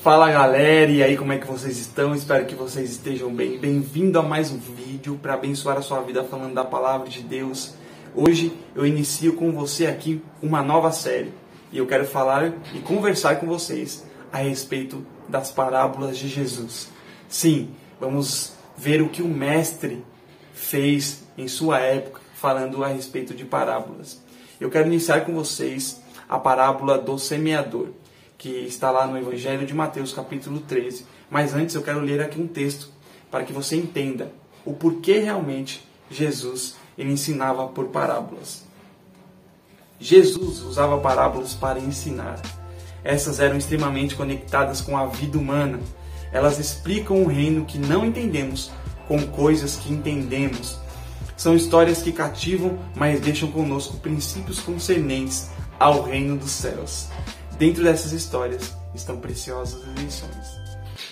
Fala galera, e aí como é que vocês estão? Espero que vocês estejam bem. Bem-vindo a mais um vídeo para abençoar a sua vida falando da palavra de Deus. Hoje eu inicio com você aqui uma nova série e eu quero falar e conversar com vocês a respeito das parábolas de Jesus. Sim, vamos ver o que o mestre fez em sua época falando a respeito de parábolas. Eu quero iniciar com vocês a parábola do semeador, que está lá no Evangelho de Mateus, capítulo 13. Mas antes eu quero ler aqui um texto para que você entenda o porquê realmente Jesus ele ensinava por parábolas. Jesus usava parábolas para ensinar. Essas eram extremamente conectadas com a vida humana. Elas explicam um reino que não entendemos com coisas que entendemos. São histórias que cativam, mas deixam conosco princípios concernentes ao reino dos céus. Dentro dessas histórias estão preciosas lições.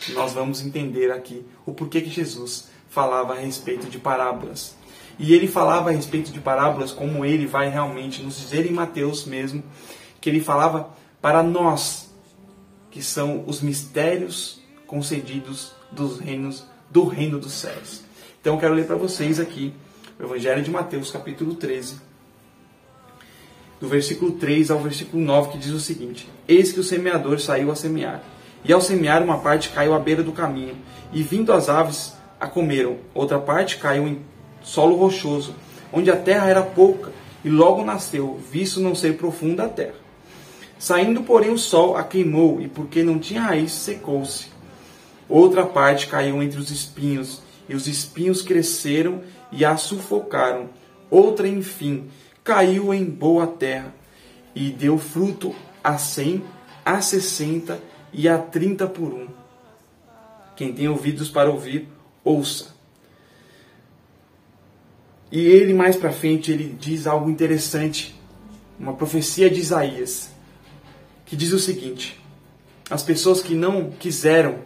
Nós vamos entender aqui o porquê que Jesus falava a respeito de parábolas. E ele falava a respeito de parábolas como ele vai realmente nos dizer em Mateus mesmo, que ele falava para nós, que são os mistérios concedidos do reino dos céus. Então eu quero ler para vocês aqui o Evangelho de Mateus, capítulo 13, do versículo 3 ao versículo 9, que diz o seguinte: Eis que o semeador saiu a semear, e ao semear uma parte caiu à beira do caminho, e vindo as aves a comeram. Outra parte caiu em solo rochoso, onde a terra era pouca, e logo nasceu, visto não ser profunda a terra. Saindo, porém, o sol a queimou, e porque não tinha raiz, secou-se. Outra parte caiu entre os espinhos, e os espinhos cresceram e a sufocaram. Outra, enfim, caiu em boa terra, e deu fruto a 100, a 60 e a 30 por um. Quem tem ouvidos para ouvir, ouça. E ele mais para frente, ele diz algo interessante, uma profecia de Isaías, que diz o seguinte: as pessoas que não quiseram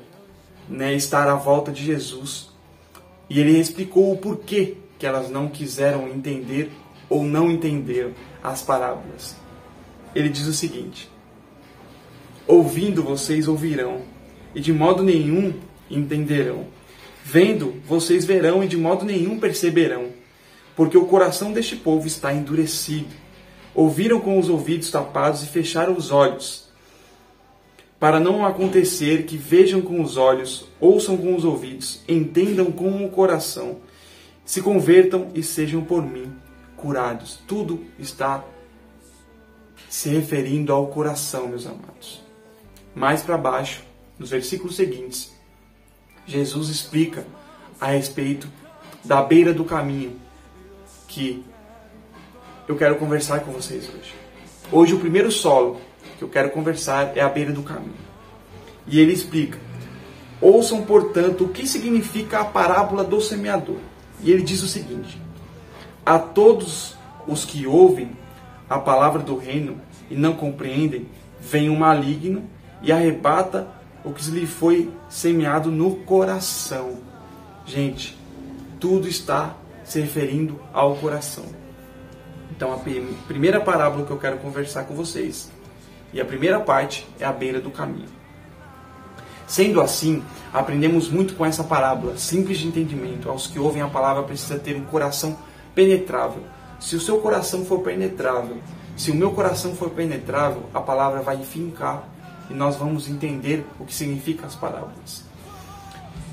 estar à volta de Jesus, e ele explicou o porquê que elas não quiseram entender ou não entenderam as parábolas. Ele diz o seguinte: ouvindo vocês ouvirão, e de modo nenhum entenderão. Vendo vocês verão, e de modo nenhum perceberão. Porque o coração deste povo está endurecido. Ouviram com os ouvidos tapados e fecharam os olhos, para não acontecer que vejam com os olhos, ouçam com os ouvidos, entendam com o coração, se convertam e sejam por mim curados. Tudo está se referindo ao coração, meus amados. Mais para baixo, nos versículos seguintes, Jesus explica a respeito da beira do caminho, que eu quero conversar com vocês hoje. Hoje o primeiro solo que eu quero conversar é a beira do caminho. E ele explica: ouçam, portanto, o que significa a parábola do semeador. E ele diz o seguinte: a todos os que ouvem a palavra do reino e não compreendem, vem o maligno e arrebata o que lhe foi semeado no coração. Gente, tudo está se referindo ao coração. Então a primeira parábola que eu quero conversar com vocês, e a primeira parte, é a beira do caminho. Sendo assim, aprendemos muito com essa parábola, simples de entendimento. Aos que ouvem a palavra precisa ter um coração penetrável. Se o seu coração for penetrável, se o meu coração for penetrável, a palavra vai fincar e nós vamos entender o que significa as parábolas.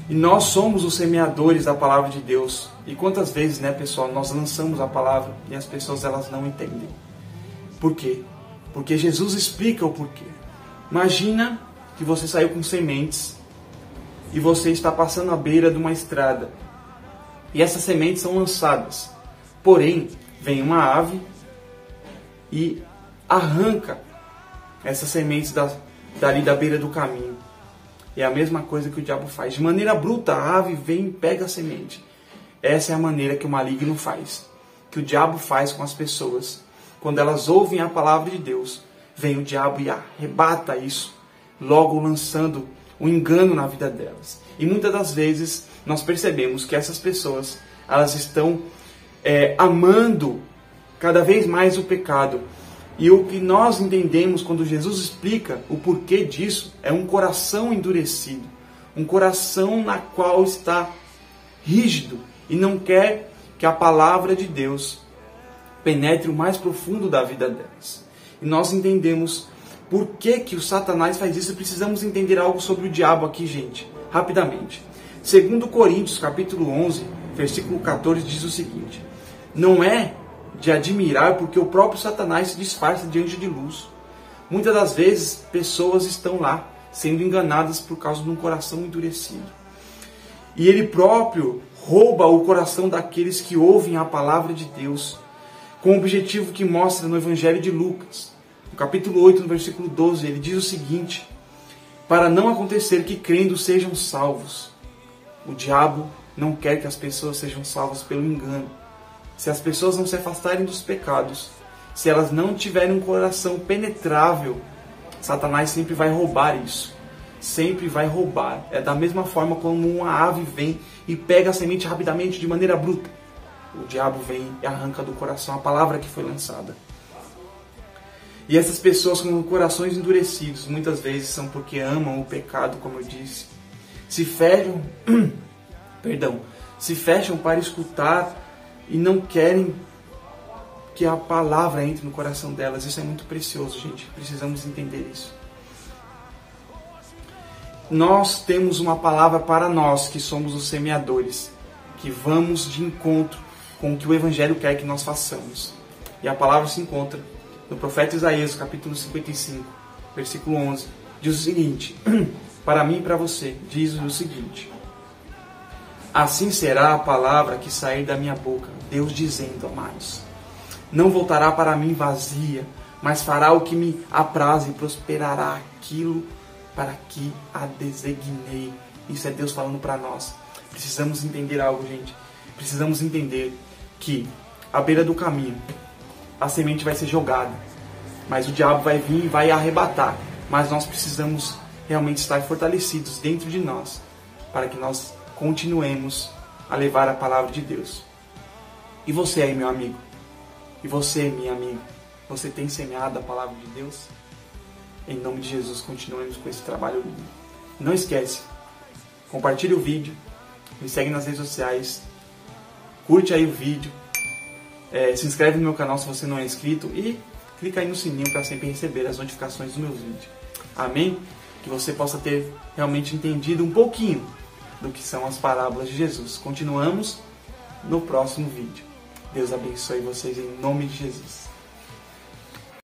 E nós somos os semeadores da palavra de Deus. E quantas vezes, pessoal, nós lançamos a palavra e as pessoas elas não entendem. Por quê? Porque Jesus explica o porquê. Imagina que você saiu com sementes e você está passando à beira de uma estrada. E essas sementes são lançadas. Porém, vem uma ave e arranca essas sementes dali da beira do caminho. É a mesma coisa que o diabo faz. De maneira bruta, a ave vem e pega a semente. Essa é a maneira que o maligno faz, que o diabo faz com as pessoas. Quando elas ouvem a palavra de Deus, vem o diabo e arrebata isso, logo lançando um engano na vida delas. E muitas das vezes nós percebemos que essas pessoas, elas estão amando cada vez mais o pecado. E o que nós entendemos quando Jesus explica o porquê disso é um coração endurecido, um coração na qual está rígido e não quer que a palavra de Deus penetre o mais profundo da vida delas. E nós entendemos por que o Satanás faz isso. Precisamos entender algo sobre o diabo aqui, gente, rapidamente. 2 Coríntios, capítulo 11, versículo 14, diz o seguinte: não é de admirar porque o próprio Satanás se disfarça diante de luz. Muitas das vezes, pessoas estão lá, sendo enganadas por causa de um coração endurecido. E ele próprio rouba o coração daqueles que ouvem a palavra de Deus, com o objetivo que mostra no Evangelho de Lucas. No capítulo 8, no versículo 12, ele diz o seguinte: para não acontecer que crendo sejam salvos. O diabo não quer que as pessoas sejam salvas pelo engano. Se as pessoas não se afastarem dos pecados, se elas não tiverem um coração penetrável, Satanás sempre vai roubar isso. Sempre vai roubar. É da mesma forma como uma ave vem e pega a semente rapidamente, de maneira bruta. O diabo vem e arranca do coração a palavra que foi lançada. E essas pessoas com corações endurecidos, muitas vezes são porque amam o pecado, como eu disse. Se fecham para escutar e não querem que a palavra entre no coração delas. Isso é muito precioso, gente. Precisamos entender isso. Nós temos uma palavra para nós, que somos os semeadores, que vamos de encontro com o que o Evangelho quer que nós façamos. E a palavra se encontra no profeta Isaías, capítulo 55, versículo 11. Diz o seguinte: para mim e para você, diz o seguinte: assim será a palavra que sair da minha boca, Deus dizendo, amados, não voltará para mim vazia, mas fará o que me apraz e prosperará aquilo para que a designei. Isso é Deus falando para nós. Precisamos entender algo, gente. Precisamos entender que à beira do caminho a semente vai ser jogada, mas o diabo vai vir e vai arrebatar. Mas nós precisamos realmente estar fortalecidos dentro de nós, para que nós continuemos a levar a palavra de Deus. E você aí, meu amigo? E você, minha amiga? Você tem semeado a palavra de Deus? Em nome de Jesus, continuemos com esse trabalho lindo. Não esquece, compartilhe o vídeo, me segue nas redes sociais, curte aí o vídeo, se inscreve no meu canal se você não é inscrito e clica aí no sininho para sempre receber as notificações dos meus vídeos. Amém? Que você possa ter realmente entendido um pouquinho do que são as parábolas de Jesus. Continuamos no próximo vídeo. Deus abençoe vocês em nome de Jesus.